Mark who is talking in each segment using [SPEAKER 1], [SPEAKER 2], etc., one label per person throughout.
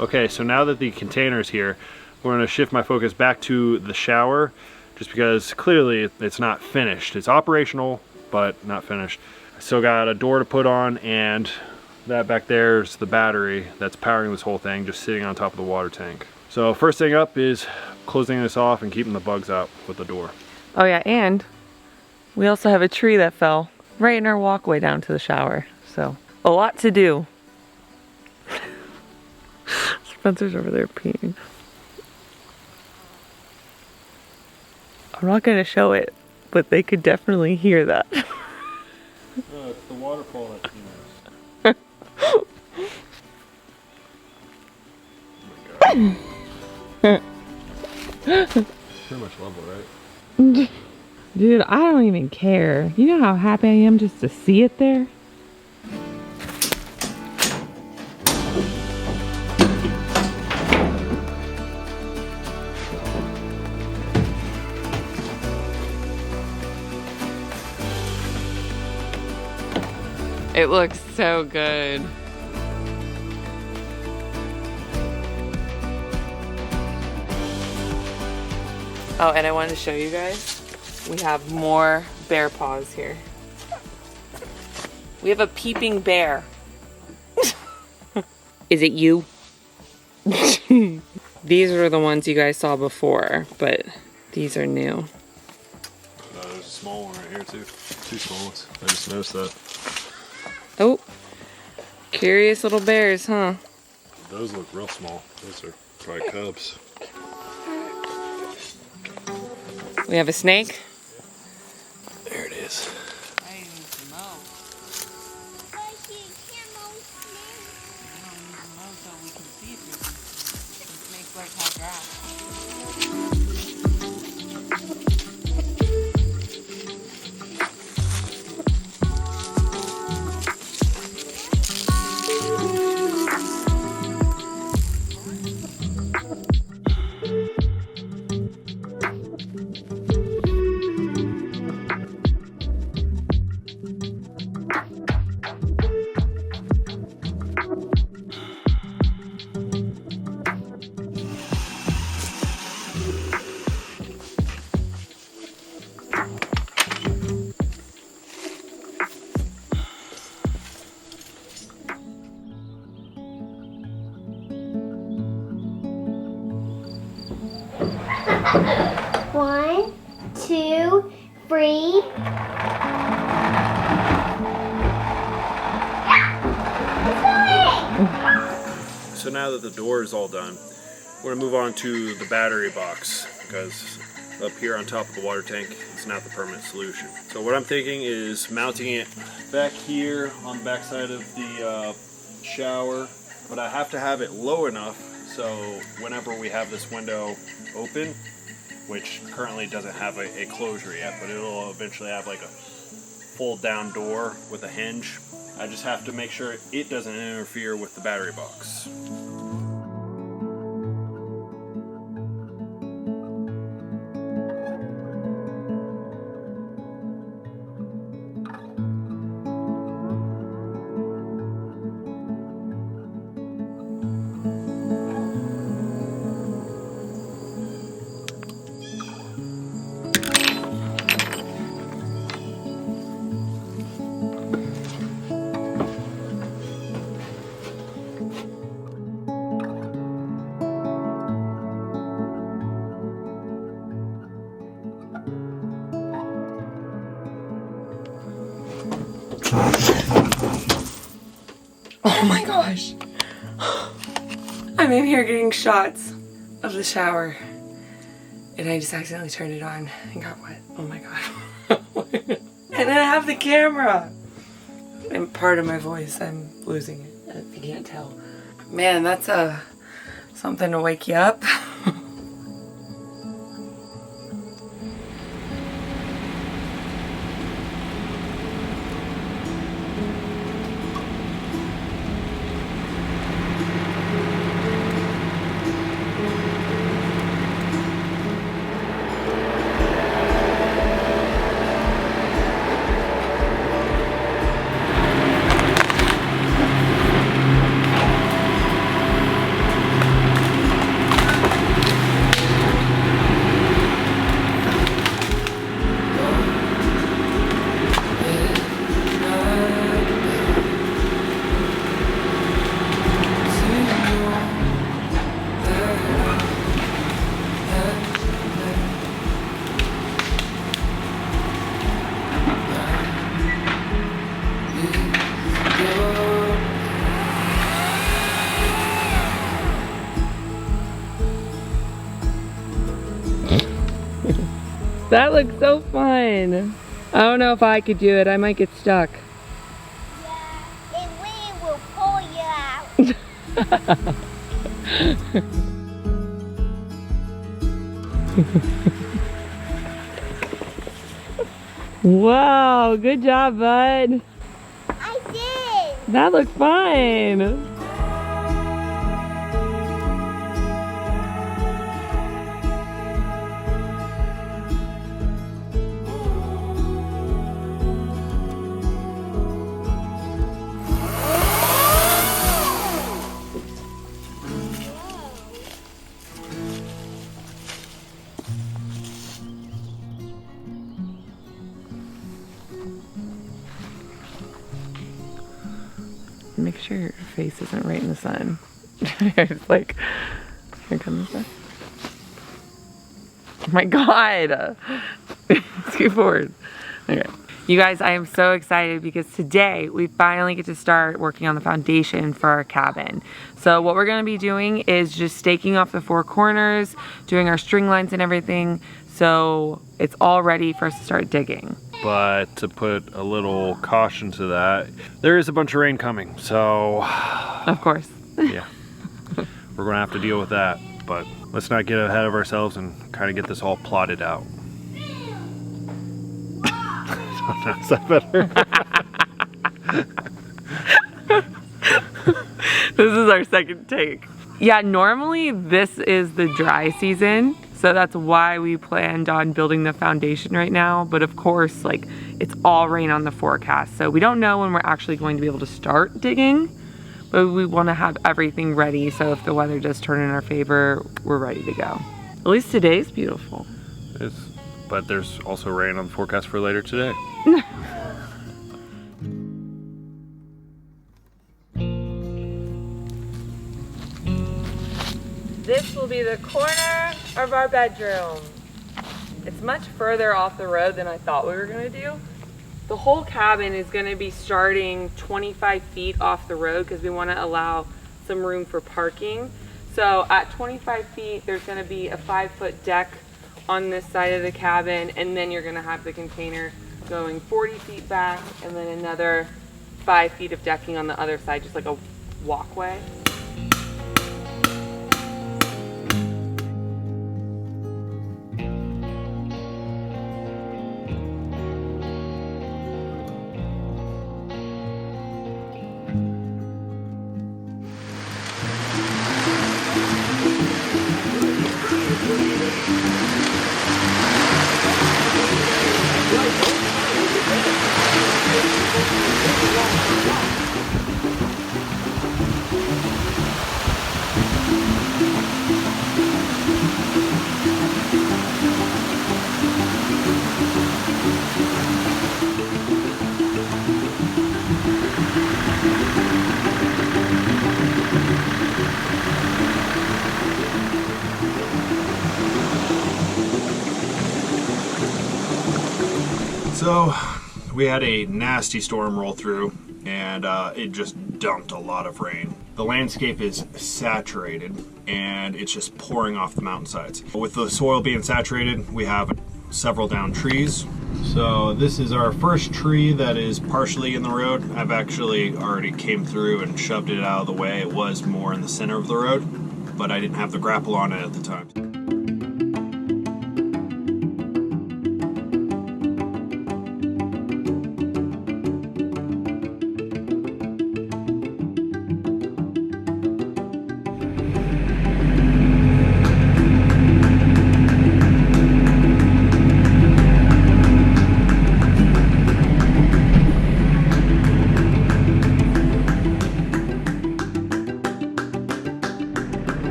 [SPEAKER 1] Okay, so now that the container's here, we're gonna shift my focus back to the shower, just because clearly it's not finished. It's operational, but not finished. I still got a door to put on, and that back there's the battery that's powering this whole thing, just sitting on top of the water tank. So first thing up is closing this off and keeping the bugs out with the door.
[SPEAKER 2] Oh yeah, and we also have a tree that fell right in our walkway down to the shower. So a lot to do. Spencer's over there peeing. I'm not gonna show it, but they could definitely hear that.
[SPEAKER 1] Oh, it's the waterfall that's nice. Oh my God. Pretty much level, right?
[SPEAKER 2] Dude, I don't even care. You know how happy I am just to see it there? It looks so good. Oh, and I wanted to show you guys, we have more bear paws here. We have a peeping bear. Is it you? These were the ones you guys saw before, but these are new.
[SPEAKER 1] There's a small one right here too. Two small ones. I just noticed that.
[SPEAKER 2] Oh, curious little bears, huh?
[SPEAKER 1] Those look real small. Those are probably cubs.
[SPEAKER 2] We have a snake.
[SPEAKER 1] There it is.
[SPEAKER 2] I need to mow. But you can't mow snakes. I don't need to mow so we can see if the snakes like hot grass.
[SPEAKER 3] One, two, three.
[SPEAKER 1] So now that the door is all done, we're gonna move on to the battery box, because up here on top of the water tank is not the permanent solution. So what I'm thinking is mounting it back here on the back side of the shower, but I have to have it low enough so whenever we have this window open, which currently doesn't have a closure yet, but it'll eventually have like a fold down door with a hinge. I just have to make sure it doesn't interfere with the battery box.
[SPEAKER 2] Oh my gosh. I'm in here getting shots of the shower. And I just accidentally turned it on and got wet. Oh my god. And then I have the camera. And part of my voice, I'm losing it, if you can't tell. Man, that's something to wake you up. That looks so fun. I don't know if I could do it. I might get stuck.
[SPEAKER 3] Yeah, and we will pull you out.
[SPEAKER 2] Wow, good job, bud.
[SPEAKER 3] I did.
[SPEAKER 2] That looks fun. Make sure your face isn't right in the sun. It's like, here comes the sun. Oh my God. Scoot forward. Okay. You guys, I am so excited because today we finally get to start working on the foundation for our cabin. So what we're gonna be doing is just staking off the 4 corners, doing our string lines and everything. So it's all ready for us to start digging.
[SPEAKER 1] But to put a little caution to that, there is a bunch of rain coming, so
[SPEAKER 2] Of course.
[SPEAKER 1] yeah, we're gonna have to deal with that. But let's not get ahead of ourselves and kind of get this all plotted out. Is that better?
[SPEAKER 2] This is our second take. Yeah, normally this is the dry season, so that's why we planned on building the foundation right now. But of course, like, it's all rain on the forecast, so we don't know when we're actually going to be able to start digging, but we want to have everything ready so if the weather does turn in our favor, we're ready to go. At least today's beautiful.
[SPEAKER 1] But there's also rain on the forecast for later today.
[SPEAKER 2] This will be the corner of our bedroom. It's much further off the road than I thought we were gonna do. The whole cabin is gonna be starting 25 feet off the road because we wanna allow some room for parking. So at 25 feet, there's gonna be a 5-foot deck on this side of the cabin, and then you're gonna have the container going 40 feet back, and then another 5 feet of decking on the other side, just like a walkway.
[SPEAKER 1] So we had a nasty storm roll through, and it just dumped a lot of rain. The landscape is saturated and it's just pouring off the mountainsides. With the soil being saturated, we have several downed trees. So this is our first tree that is partially in the road. I've actually already came through and shoved it out of the way. It was more in the center of the road, but I didn't have the grapple on it at the time.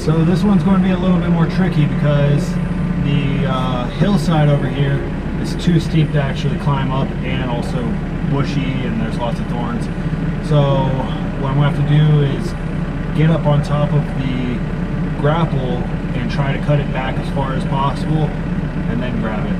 [SPEAKER 4] So this one's going to be a little bit more tricky because the hillside over here is too steep to actually climb up, and also bushy, and there's lots of thorns. So what I'm going to have to do is get up on top of the grapple and try to cut it back as far as possible and then grab it.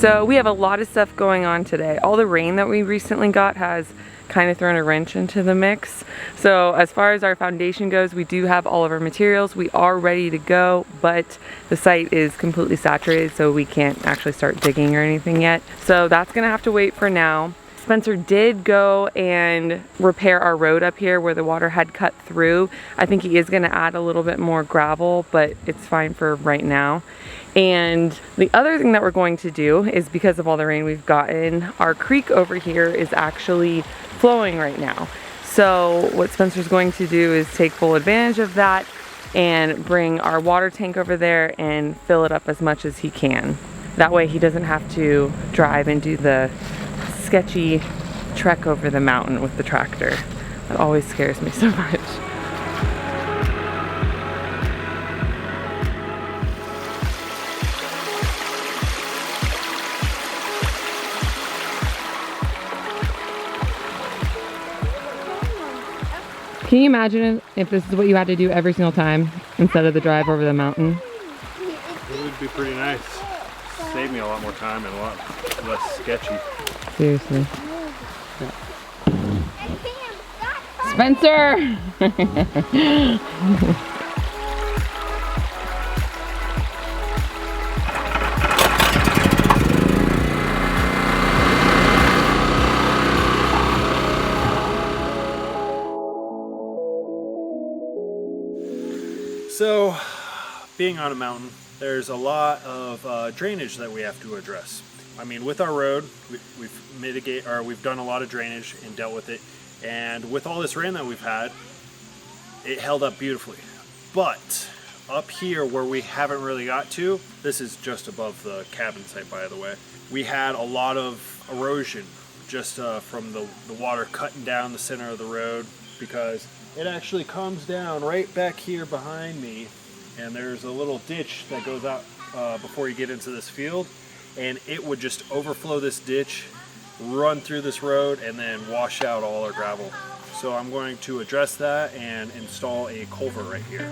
[SPEAKER 2] So we have a lot of stuff going on today. All the rain that we recently got has kind of thrown a wrench into the mix. So as far as our foundation goes, we do have all of our materials. We are ready to go, but the site is completely saturated, so we can't actually start digging or anything yet. So that's gonna have to wait for now. Spencer did go and repair our road up here where the water had cut through. I think he is gonna add a little bit more gravel, but it's fine for right now. And the other thing that we're going to do is, because of all the rain we've gotten, our creek over here is actually flowing right now. So what Spencer's going to do is take full advantage of that and bring our water tank over there and fill it up as much as he can. That way he doesn't have to drive and do the sketchy trek over the mountain with the tractor. That always scares me so much. Can you imagine if this is what you had to do every single time instead of the drive over the mountain?
[SPEAKER 1] It would be pretty nice. Save me a lot more time and a lot less sketchy.
[SPEAKER 2] Seriously. Spencer!
[SPEAKER 1] So, being on a mountain, there's a lot of drainage that we have to address. I mean, with our road, we've done a lot of drainage and dealt with it. And with all this rain that we've had, it held up beautifully. But up here where we haven't really got to, this is just above the cabin site, by the way, we had a lot of erosion just from the water cutting down the center of the road, because it actually comes down right back here behind me, and there's a little ditch that goes out before you get into this field, and it would just overflow this ditch, run through this road, and then wash out all our gravel. So I'm going to address that and install a culvert right here.